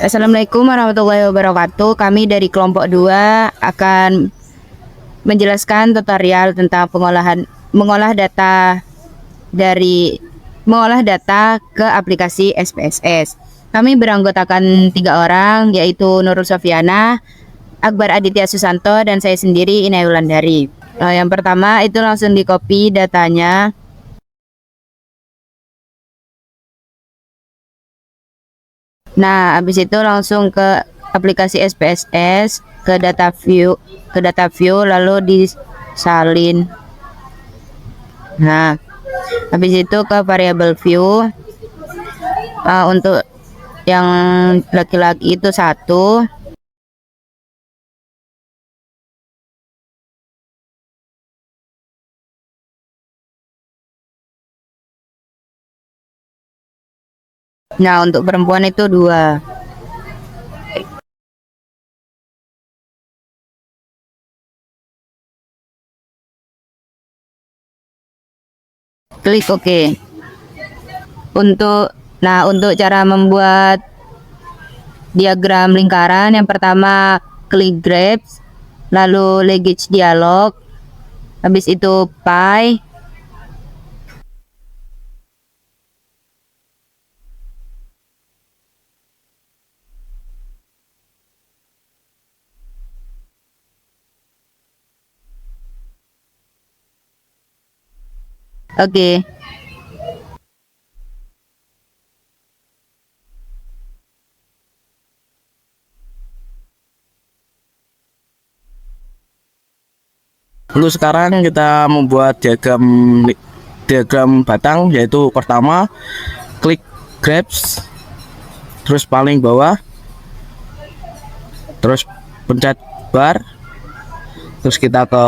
Assalamualaikum warahmatullahi wabarakatuh. Kami dari kelompok 2 akan menjelaskan tutorial tentang mengolah data ke aplikasi SPSS. Kami beranggotakan 3 orang, yaitu Nurul Sofiana, Akbar Aditya Susanto, dan saya sendiri Inai Wulandari. Yang pertama itu langsung di copy datanya. Nah, habis itu langsung ke aplikasi SPSS, ke data view lalu disalin. Nah, habis itu ke variable view. Untuk yang laki-laki itu 1. Nah, untuk perempuan itu 2. Klik OK. Untuk cara membuat diagram lingkaran, yang pertama klik graph, lalu language dialog, habis itu pie. Oke. Lalu sekarang kita membuat diagram batang, yaitu pertama klik graph, terus paling bawah, terus pencet bar, terus kita ke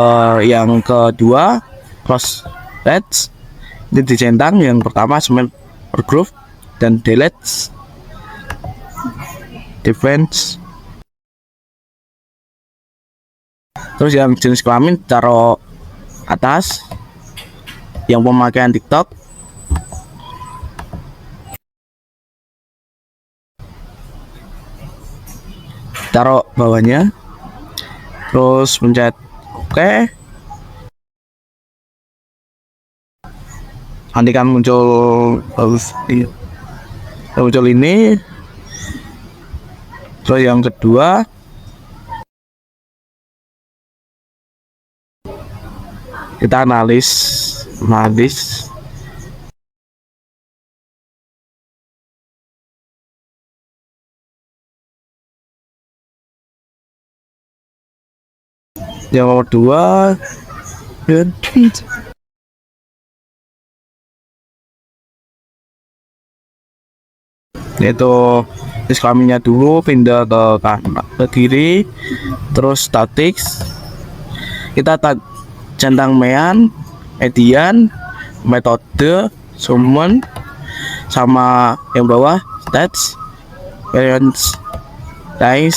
yang kedua cross heads, ini dicentang. Yang pertama select per group dan delete defense. Terus yang jenis kelamin taruh atas, yang pemakaian TikTok taruh bawahnya, terus pencet OK. Nanti kan muncul ini. Terus yang kedua kita analis. Yang nomor 2 yaitu jenis kelaminnya dulu, pindah ke kanan ke kiri, terus static kita centang mean, median, metode, summon, sama yang bawah stats, parents, size,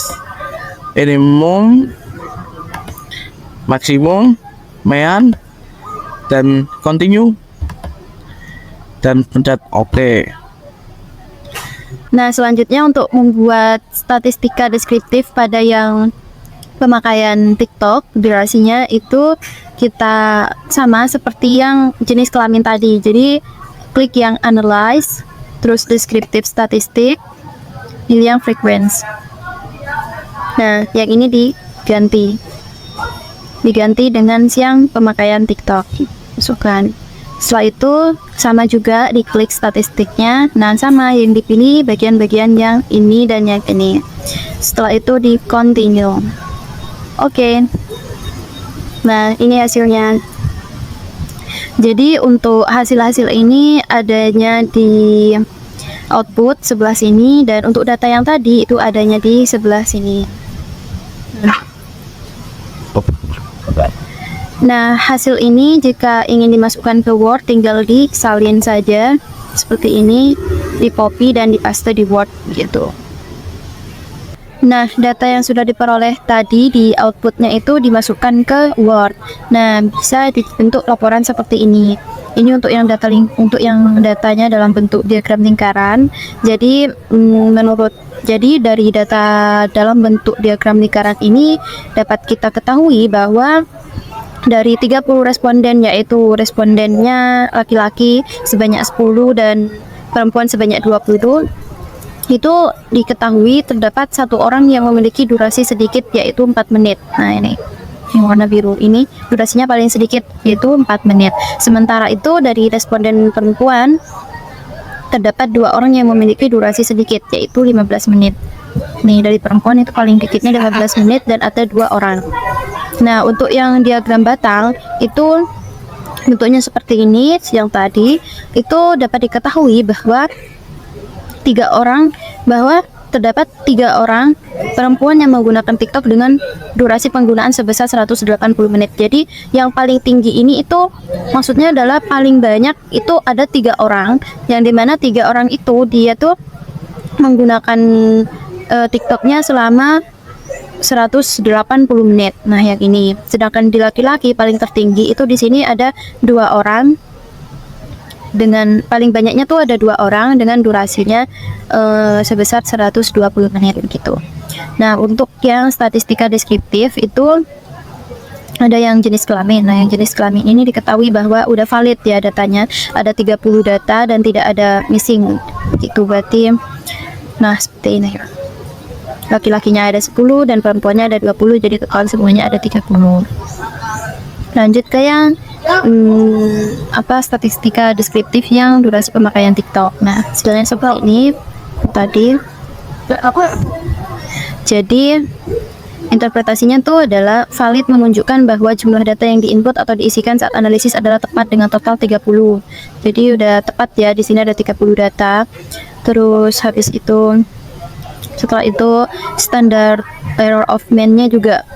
minimum, maksimum, mean, dan continue, dan pencet OK. Nah, selanjutnya untuk membuat statistika deskriptif pada yang pemakaian TikTok, durasinya itu kita sama seperti yang jenis kelamin tadi. Jadi klik yang analyze, terus deskriptif statistik, pilih yang frequency. Nah, yang ini diganti dengan yang pemakaian TikTok, masukkan. Setelah itu sama juga diklik statistiknya. Nah, sama yang dipilih bagian-bagian yang ini dan yang ini. Setelah itu di continue. Oke. Nah, ini hasilnya. Jadi untuk hasil-hasil ini adanya di output sebelah sini, dan untuk data yang tadi itu adanya di sebelah sini. Nah, hasil ini jika ingin dimasukkan ke Word tinggal disalin saja seperti ini, di copy dan dipaste di Word gitu. Nah, data yang sudah diperoleh tadi di outputnya itu dimasukkan ke Word. Nah, bisa dibentuk laporan seperti ini. Ini untuk yang datanya dalam bentuk diagram lingkaran. Jadi dari data dalam bentuk diagram lingkaran ini dapat kita ketahui bahwa dari 30 responden, yaitu respondennya laki-laki sebanyak 10 dan perempuan sebanyak 20, itu diketahui terdapat satu orang yang memiliki durasi sedikit, yaitu 4 menit. Nah, ini yang warna biru ini durasinya paling sedikit, yaitu 4 menit. Sementara itu dari responden perempuan terdapat 2 orang yang memiliki durasi sedikit, yaitu 15 menit. Nih, dari perempuan itu paling dikitnya 15 menit dan ada 2 orang. Nah, untuk yang diagram batang itu bentuknya seperti ini. Yang tadi itu dapat diketahui bahwa terdapat 3 orang perempuan yang menggunakan TikTok dengan durasi penggunaan sebesar 180 menit. Jadi yang paling tinggi ini itu maksudnya adalah paling banyak itu ada 3 orang, yang dimana 3 orang itu dia tuh menggunakan TikToknya selama 180 menit. Nah, yang ini. Sedangkan di laki-laki paling tertinggi itu di sini ada 2 orang. Dengan paling banyaknya tuh ada 2 orang dengan durasinya sebesar 120 menit gitu. Nah, untuk yang statistika deskriptif itu ada yang jenis kelamin. Nah, yang jenis kelamin ini diketahui bahwa udah valid ya datanya. Ada 30 data dan tidak ada missing gitu. Berarti nah seperti ini ya. Laki-lakinya ada 10 dan perempuannya ada 20, jadi total semuanya ada 30. Lanjut ke yang statistika deskriptif yang durasi pemakaian TikTok. Nah, sebenarnya seperti ini tadi. Jadi interpretasinya tuh adalah valid menunjukkan bahwa jumlah data yang diinput atau diisikan saat analisis adalah tepat dengan total 30. Jadi udah tepat ya, di sini ada 30 data. Terus habis itu setelah itu standar error of man-nya juga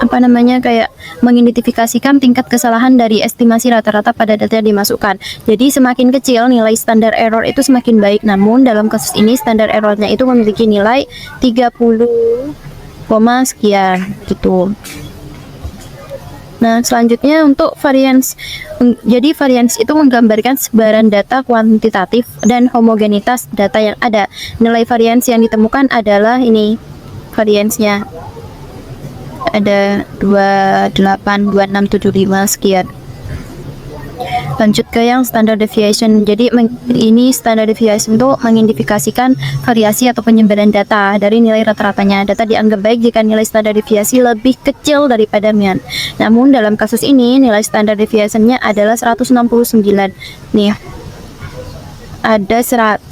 kayak mengidentifikasikan tingkat kesalahan dari estimasi rata-rata pada data yang dimasukkan. Jadi semakin kecil nilai standar error itu semakin baik. Namun dalam kasus ini standar errornya itu memiliki nilai 30, sekian gitu. Nah, selanjutnya untuk variance. Jadi variance itu menggambarkan sebaran data kuantitatif dan homogenitas data yang ada. Nilai variance yang ditemukan adalah ini variance-nya. Ada 28, 26, 75 sekian. Lanjut ke yang standard deviation. Jadi ini standard deviation itu mengidentifikasikan variasi atau penyebaran data dari nilai rata-ratanya. Data dianggap baik jika nilai standar deviasi lebih kecil daripada mean. Namun dalam kasus ini nilai standar deviation-nya adalah 169. Nih, ada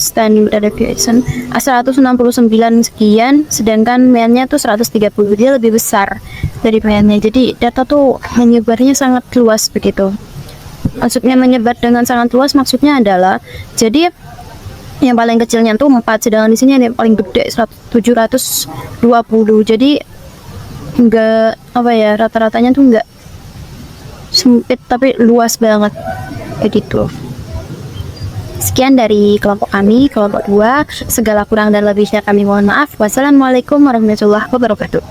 standard deviation 169 sekian, sedangkan mean-nya tuh 130. Dia lebih besar dari mean-nya. Jadi data tuh menyebarnya sangat luas begitu. Maksudnya menyebar dengan sangat luas maksudnya adalah jadi yang paling kecilnya tuh 4, sedangkan di sini yang paling gede 720. Jadi enggak rata-ratanya tuh enggak sempit tapi luas banget begitu. Sekian dari kelompok kami, kelompok 2. Segala kurang dan lebihnya kami mohon maaf. Wassalamualaikum warahmatullahi wabarakatuh.